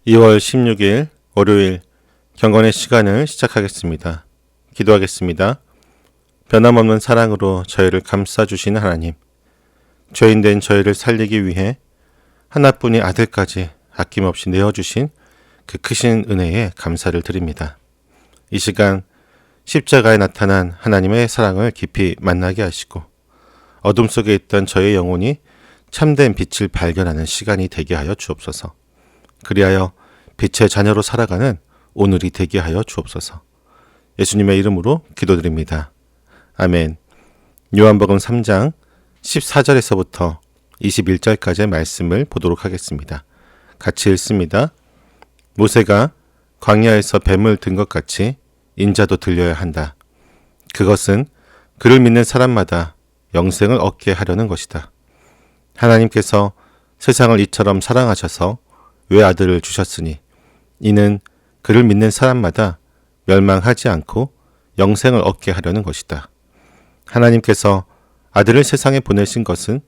2월 16일 월요일 경건의 시간을 시작하겠습니다. 기도하겠습니다. 변함없는 사랑으로 저희를 감싸주시는 하나님, 죄인된 저희를 살리기 위해 하나뿐인 아들까지 아낌없이 내어주신 그 크신 은혜에 감사를 드립니다. 이 시간 십자가에 나타난 하나님의 사랑을 깊이 만나게 하시고 어둠 속에 있던 저의 영혼이 참된 빛을 발견하는 시간이 되게 하여 주옵소서. 그리하여 빛의 자녀로 살아가는 오늘이 되게 하여 주옵소서. 예수님의 이름으로 기도드립니다. 아멘. 요한복음 3장 14절에서부터 21절까지의 말씀을 보도록 하겠습니다. 같이 읽습니다. 모세가 광야에서 뱀을 든 것 같이 인자도 들려야 한다. 그것은 그를 믿는 사람마다 영생을 얻게 하려는 것이다. 하나님께서 세상을 이처럼 사랑하셔서 외아들을 주셨으니 이는 그를 믿는 사람마다 멸망하지 않고 영생을 얻게 하려는 것이다. 하나님께서 아들을 세상에 보내신 것은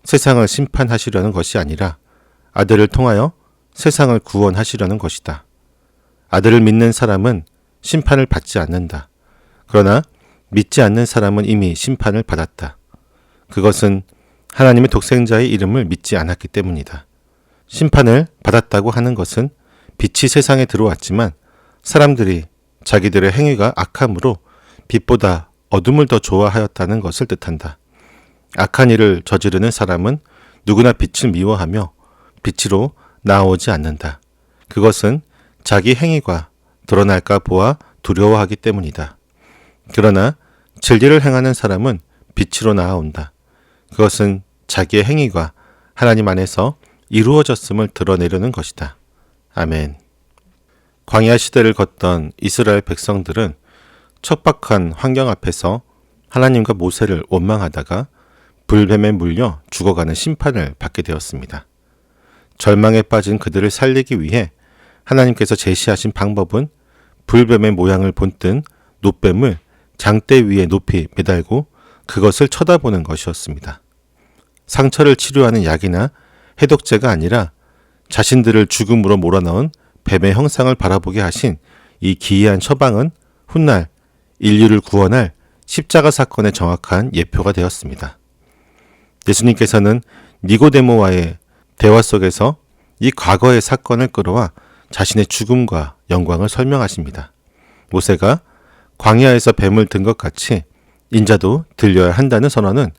세상을 심판하시려는 것이 아니라 아들을 통하여 세상을 구원하시려는 것이다. 아들을 믿는 사람은 심판을 받지 않는다. 그러나 믿지 않는 사람은 이미 심판을 받았다. 그것은 하나님의 독생자의 이름을 믿지 않았기 때문이다. 심판을 받았다고 하는 것은 빛이 세상에 들어왔지만 사람들이 자기들의 행위가 악함으로 빛보다 어둠을 더 좋아하였다는 것을 뜻한다. 악한 일을 저지르는 사람은 누구나 빛을 미워하며 빛으로 나오지 않는다. 그것은 자기 행위가 드러날까 보아 두려워하기 때문이다. 그러나 진리를 행하는 사람은 빛으로 나아온다. 그것은 자기의 행위가 하나님 안에서 이루어졌음을 드러내려는 것이다. 아멘. 광야 시대를 걷던 이스라엘 백성들은 척박한 환경 앞에서 하나님과 모세를 원망하다가 불뱀에 물려 죽어가는 심판을 받게 되었습니다. 절망에 빠진 그들을 살리기 위해 하나님께서 제시하신 방법은 불뱀의 모양을 본뜬 놋뱀을 장대 위에 높이 매달고 그것을 쳐다보는 것이었습니다. 상처를 치료하는 약이나 해독제가 아니라 자신들을 죽음으로 몰아넣은 뱀의 형상을 바라보게 하신 이 기이한 처방은 훗날 인류를 구원할 십자가 사건의 정확한 예표가 되었습니다. 예수님께서는 니고데모와의 대화 속에서 이 과거의 사건을 끌어와 자신의 죽음과 영광을 설명하십니다. 모세가 광야에서 뱀을 든 것 같이 인자도 들려야 한다는 선언은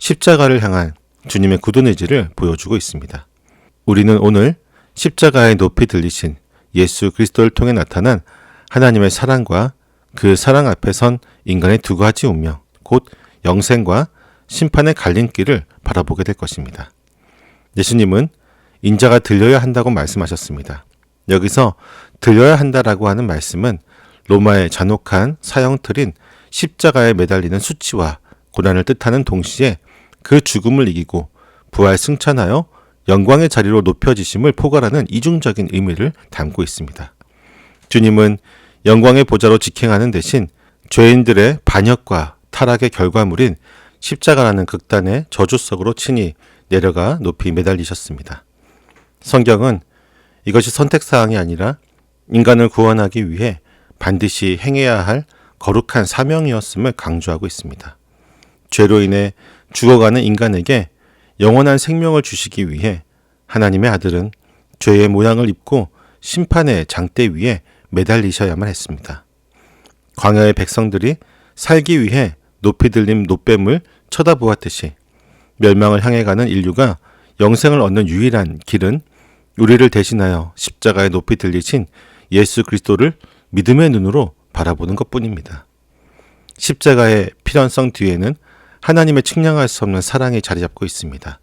십자가를 향한 주님의 굳은 의지를 보여주고 있습니다. 우리는 오늘 십자가에 높이 들리신 예수 그리스도를 통해 나타난 하나님의 사랑과 그 사랑 앞에 선 인간의 두 가지 운명, 곧 영생과 심판의 갈림길을 바라보게 될 것입니다. 예수님은 인자가 들려야 한다고 말씀하셨습니다. 여기서 들려야 한다라고 하는 말씀은 로마의 잔혹한 사형틀인 십자가에 매달리는 수치와 고난을 뜻하는 동시에 그 죽음을 이기고 부활 승천하여 영광의 자리로 높여지심을 포괄하는 이중적인 의미를 담고 있습니다. 주님은 영광의 보좌로 직행하는 대신 죄인들의 반역과 타락의 결과물인 십자가라는 극단의 저주 속으로 친히 내려가 높이 매달리셨습니다. 성경은 이것이 선택사항이 아니라 인간을 구원하기 위해 반드시 행해야 할 거룩한 사명이었음을 강조하고 있습니다. 죄로 인해 죽어가는 인간에게 영원한 생명을 주시기 위해 하나님의 아들은 죄의 모양을 입고 심판의 장대 위에 매달리셔야만 했습니다. 광야의 백성들이 살기 위해 높이 들린 놋뱀을 쳐다보았듯이 멸망을 향해 가는 인류가 영생을 얻는 유일한 길은 우리를 대신하여 십자가에 높이 들리신 예수 그리스도를 믿음의 눈으로 바라보는 것뿐입니다. 십자가의 필연성 뒤에는 하나님의 측량할 수 없는 사랑이 자리 잡고 있습니다.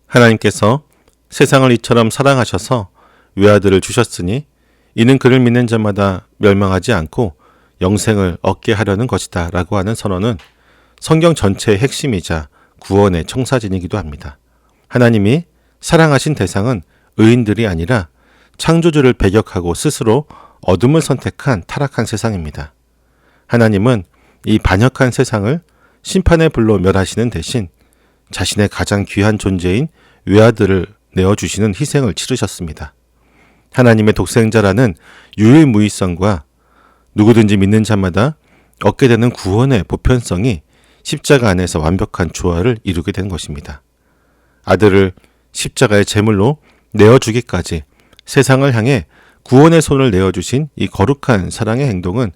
하나님께서 세상을 이처럼 사랑하셔서 외아들을 주셨으니 이는 그를 믿는 자마다 멸망하지 않고 영생을 얻게 하려는 것이다 라고 하는 선언은 성경 전체의 핵심이자 구원의 청사진이기도 합니다. 하나님이 사랑하신 대상은 의인들이 아니라 창조주를 배격하고 스스로 어둠을 선택한 타락한 세상입니다. 하나님은 이 반역한 세상을 심판의 불로 멸하시는 대신 자신의 가장 귀한 존재인 외아들을 내어주시는 희생을 치르셨습니다. 하나님의 독생자라는 유일무이성과 누구든지 믿는 자마다 얻게 되는 구원의 보편성이 십자가 안에서 완벽한 조화를 이루게 된 것입니다. 아들을 십자가의 제물로 내어주기까지 세상을 향해 구원의 손을 내어주신 이 거룩한 사랑의 행동은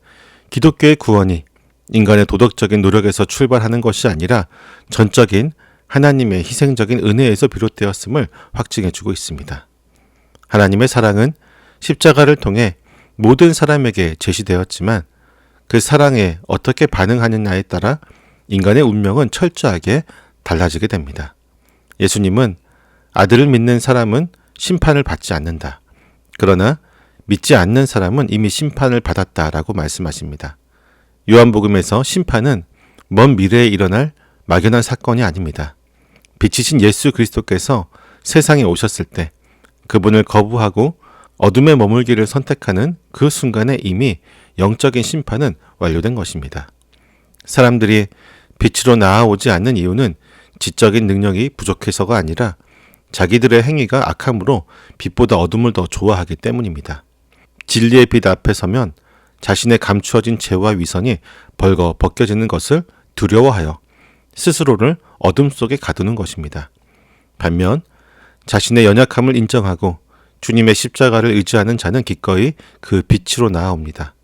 기독교의 구원이 인간의 도덕적인 노력에서 출발하는 것이 아니라 전적인 하나님의 희생적인 은혜에서 비롯되었음을 확증해주고 있습니다. 하나님의 사랑은 십자가를 통해 모든 사람에게 제시되었지만 그 사랑에 어떻게 반응하느냐에 따라 인간의 운명은 철저하게 달라지게 됩니다. 예수님은 아들을 믿는 사람은 심판을 받지 않는다. 그러나 믿지 않는 사람은 이미 심판을 받았다라고 말씀하십니다. 요한복음에서 심판은 먼 미래에 일어날 막연한 사건이 아닙니다. 빛이신 예수 그리스도께서 세상에 오셨을 때 그분을 거부하고 어둠에 머물기를 선택하는 그 순간에 이미 영적인 심판은 완료된 것입니다. 사람들이 빛으로 나아오지 않는 이유는 지적인 능력이 부족해서가 아니라 자기들의 행위가 악함으로 빛보다 어둠을 더 좋아하기 때문입니다. 진리의 빛 앞에 서면 자신의 감추어진 죄와 위선이 벌거 벗겨지는 것을 두려워하여 스스로를 어둠 속에 가두는 것입니다. 반면 자신의 연약함을 인정하고 주님의 십자가를 의지하는 자는 기꺼이 그 빛으로 나아옵니다.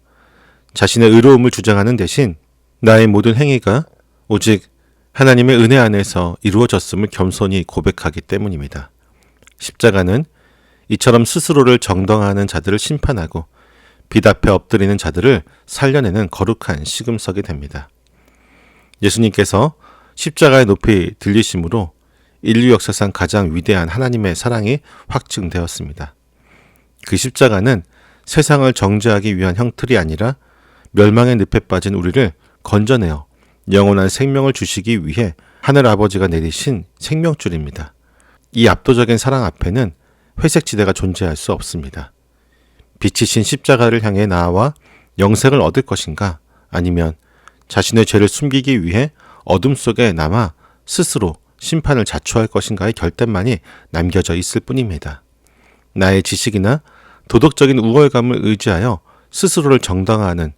자신의 의로움을 주장하는 대신 나의 모든 행위가 오직 하나님의 은혜 안에서 이루어졌음을 겸손히 고백하기 때문입니다. 십자가는 이처럼 스스로를 정당화하는 자들을 심판하고 빛 앞에 엎드리는 자들을 살려내는 거룩한 시금석이 됩니다. 예수님께서 십자가의 높이 들리심으로 인류 역사상 가장 위대한 하나님의 사랑이 확증되었습니다. 그 십자가는 세상을 정죄하기 위한 형틀이 아니라 멸망의 늪에 빠진 우리를 건져내어 영원한 생명을 주시기 위해 하늘 아버지가 내리신 생명줄입니다. 이 압도적인 사랑 앞에는 회색 지대가 존재할 수 없습니다. 빛이신 십자가를 향해 나아와 영생을 얻을 것인가 아니면 자신의 죄를 숨기기 위해 어둠 속에 남아 스스로 심판을 자초할 것인가의 결단만이 남겨져 있을 뿐입니다. 나의 지식이나 도덕적인 우월감을 의지하여 스스로를 정당화하는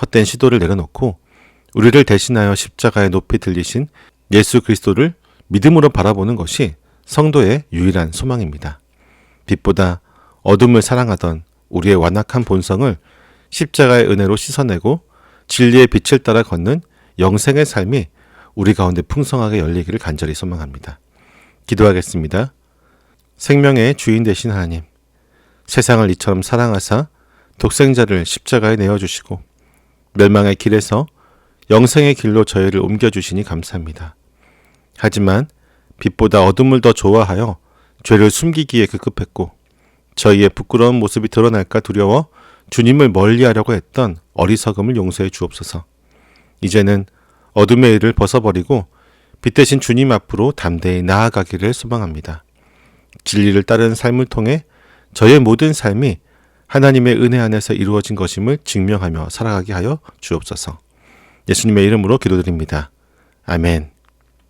헛된 시도를 내려놓고 우리를 대신하여 십자가에 높이 들리신 예수 그리스도를 믿음으로 바라보는 것이 성도의 유일한 소망입니다. 빛보다 어둠을 사랑하던 우리의 완악한 본성을 십자가의 은혜로 씻어내고 진리의 빛을 따라 걷는 영생의 삶이 우리 가운데 풍성하게 열리기를 간절히 소망합니다. 기도하겠습니다. 생명의 주인 되신 하나님, 세상을 이처럼 사랑하사 독생자를 십자가에 내어주시고 멸망의 길에서 영생의 길로 저희를 옮겨주시니 감사합니다. 하지만 빛보다 어둠을 더 좋아하여 죄를 숨기기에 급급했고 저희의 부끄러운 모습이 드러날까 두려워 주님을 멀리하려고 했던 어리석음을 용서해 주옵소서. 이제는 어둠의 일을 벗어버리고 빛 대신 주님 앞으로 담대히 나아가기를 소망합니다. 진리를 따르는 삶을 통해 저의 모든 삶이 하나님의 은혜 안에서 이루어진 것임을 증명하며 살아가게 하여 주옵소서. 예수님의 이름으로 기도드립니다. 아멘.